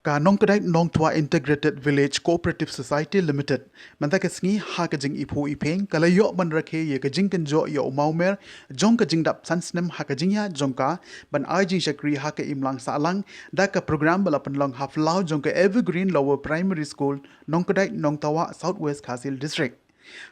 Ka nong kedai nong tua Integrated Village Cooperative Society Limited manta ke sngi ha ke jing ipu ipeng kala yo ban rakhe ye ke jing ken jo yo maumer jong ke jing dap sansnem ha ke jing ya jong ka ban ai jing shakri ha ke imlang salang da ka program bala pen long half lao jong ke Evergreen Lower Primary School nong kedai nong tawa Southwest Khasil District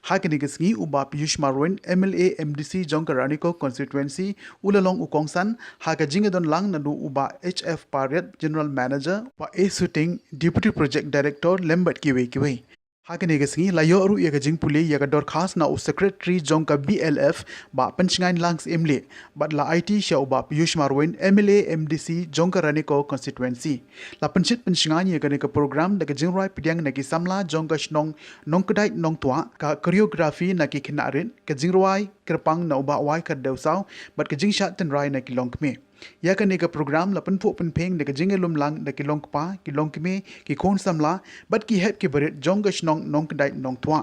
Hakini Gisngi Uba Piyush Marwin MLA MDC Jongka Raniko Constituency Ulalong Ukongsan Haka Jingedon Lang Nadu Uba HF Pariat General Manager Wa A Suting Deputy Project Director Lembert Kiwe Hakini Gisngi Layo Ru Yaga Jingpuli Yaga Dorkhas Na U Secretary Jongka BLF Ba Penchingain Langs Imli But La IT Sha Uba Piyush Marwin MLA MDC Jongka Raniko Constituency La Penchit Penchingain Yaga Nika Program Daga Jingrai Pidiang Naki Samla Jongka Shnong Nong Kedai Nong Tua Ka Choreography Naki Kinarin Ka Jingrai Kerpang Na Uba Wai Ka Dewsau But Ka Jingshat Ten Rai Naki Longkme Ya ka nika program la penpu penpeng de jingelum lang de kilong pa kilong kime ki kon samla but ki hep ki berit jongash nong kedai nong tua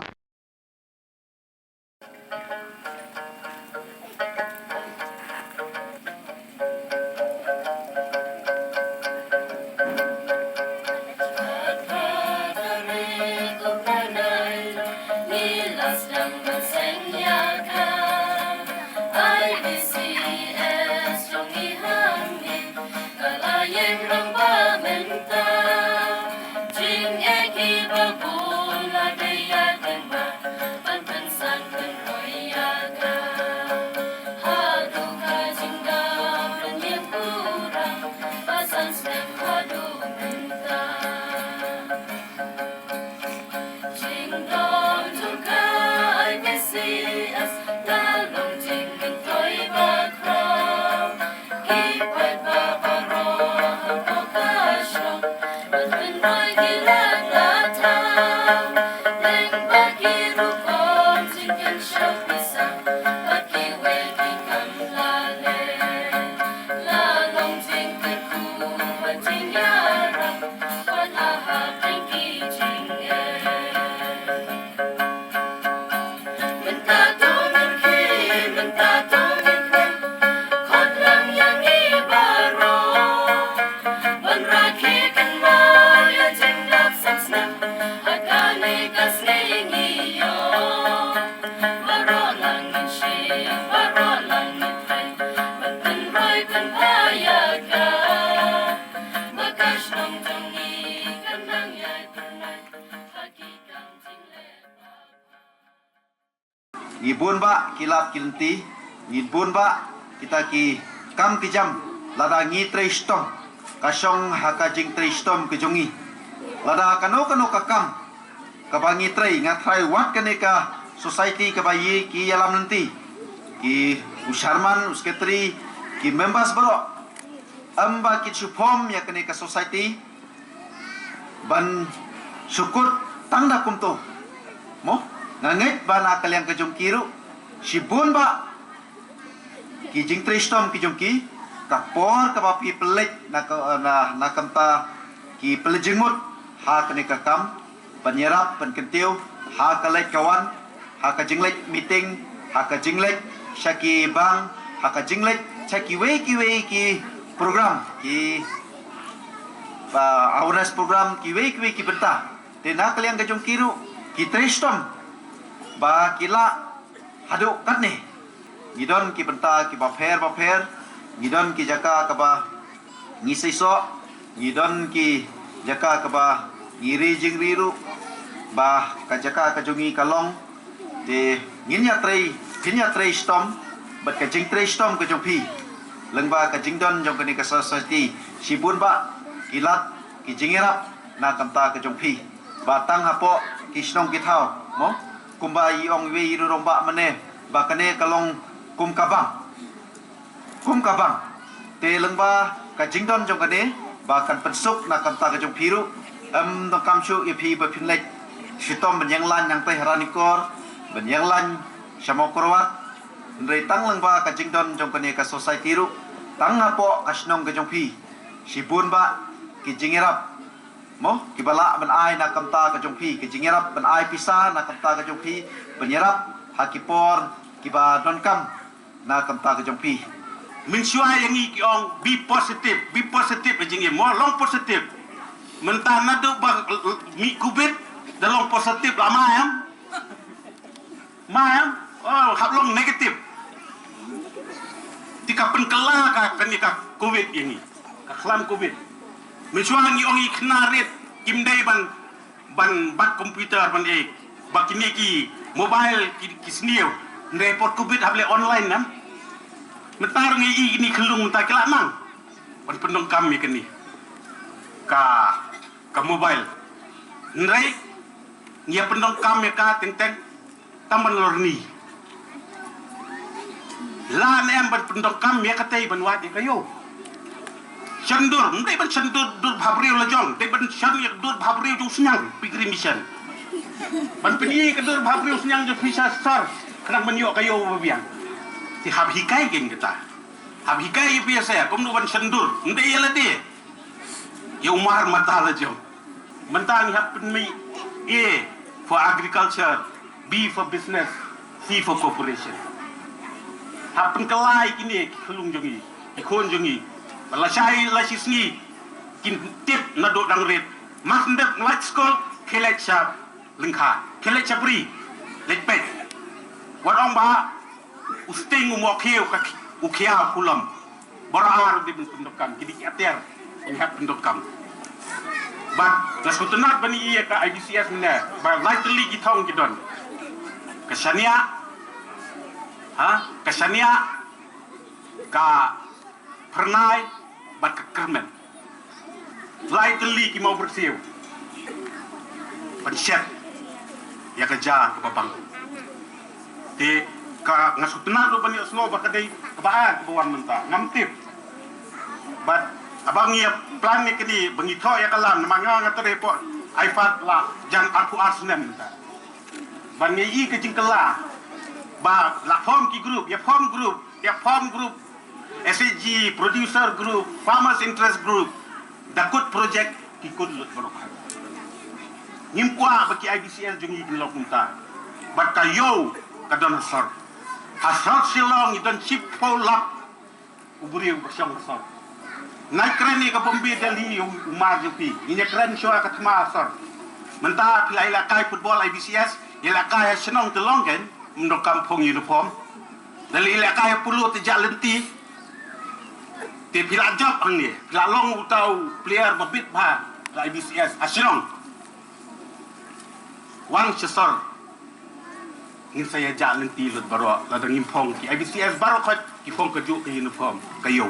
Ngibun ba kilap kilenti, ngibun ba kita ki kam kijam lada ngi treistom kasong haka jing treistom kejongi lada kano kakam kabangi trei ngatrai wat kaneka society kabayi ki yalam nanti ki usharman usketri ki members baro amba ki supom ya kaneka society ban syukur tangda kumto mo nangit ba na kalyang kajong kiru sibun ba ki jing tristom ki jong ki kapor ka ba pi pelik na kamta ki pelejengmut ha kene kakam penyerap penkentiu ha kalek kawan ha ka jinglek meeting ha ka jinglek syaki bang ha ka jinglek syaki we ki program ki awareness program ki we ki benta tena kalyang kajong kiru ki tristom ba kila haduk kat ni ngidon ki benta ki baper ngidon ki jaka ka ba ngisi so ngidon ki jaka ka ba ngiri jingriru ba ka jaka ka jungi kalong de nginya trei stom bat ka jing trei stom ka jongpi lengba ka jingdon jong kani ka society sibun ba kilat ki jingirap na kamta ka jongpi ba tang hapo ki snong ki thau mo kumba iong we irurong ba mane bakane kalong kum kabang te lengba ka jingdon jong kane ba kan pensuk na kamta ka jong piru dong kamsu ipi ba pinlek sitom benyang lan yang teh haranikor benyang lan syamokorwat ndrei tang lengba ka jingdon jong kane ka society ru tang apo kasnong ka jong pi sibun ba ki jingirap mo kibala ban ai na kamta ka jongpi ki jingirap ban ai pisa na kamta ka jongpi benyerap hakipor kiba donkam na kamta ka jongpi min suai yang ki ong be positive jing mo long positive mentana tu mi kubit dalam positif lama ya oh hablong negatif tika penkela ka covid ini ka kelam covid mencuang ni ongi knarit kimdai ban bat komputer ban bakini ki mobile ki sniu report covid hable online nam mentar ngi ini kelung ta kela mang ban pendong kami kini ka mobile nrai ngia pendong kami ka teng taman lorni la nem ban pendong kami ka tai ban wadi kayo Chandur, mendai ban chandur dur bhabriu la jong, dai ban chan yak dur bhabriu jong senyang pikri mission. Ban peni ka dur bhabriu senyang jong visa sar, kenang menyo kayo babiang. Ti hab hikai gen kita. Hab hikai biasa, kom nu ban chandur, mendai yala de. Ya umar mata la jong. Mentang hab peni A for agriculture, B for business, C for corporation. Hab pen kelai kini kelung jongi, ikon jongi. Bala syai la sisni kin tip na do dang ret mas ndep light school kelet chap lengkha kelet chapri let pet wat ong ba usting mo kheu ka u khia kulam barar di pendokam kidi ater in hap pendokam but la sutunat bani iya ka IBCS ne ba lightly githong gidon kasania ka pernai bat kekermen lightly ki mau bersih Pancet ya kerja ke babang di ka ngasutna do bani osno ba kadai kebaan kebawan menta ngamtip bat abang ya plan ni kini bengitho ya kalam namanga ngatore po aifat la jan aku asnem ta ban ngi ke jingkela ba la form ki group ya form group SAG producer group farmers interest group dakut project kikut lut barokah nimkwa baki IBCL jungi bilok munta bat kayo kadon hasar silong idon chip polak uburi bersyang hasar naik keren ni ka bombi dali umar jupi ini keren show ka tma hasar menta pilai lakai football IBCS ilakai senong telongken mendok kampung uniform dali ilakai pulu tejak lenti ti pila job ang ni pila long utau player babit ba la IBCS asyong wang sesor ngin saya jalan ti lut baro la dang impong ki IBCS baro khat ki fong ka ju uniform kayo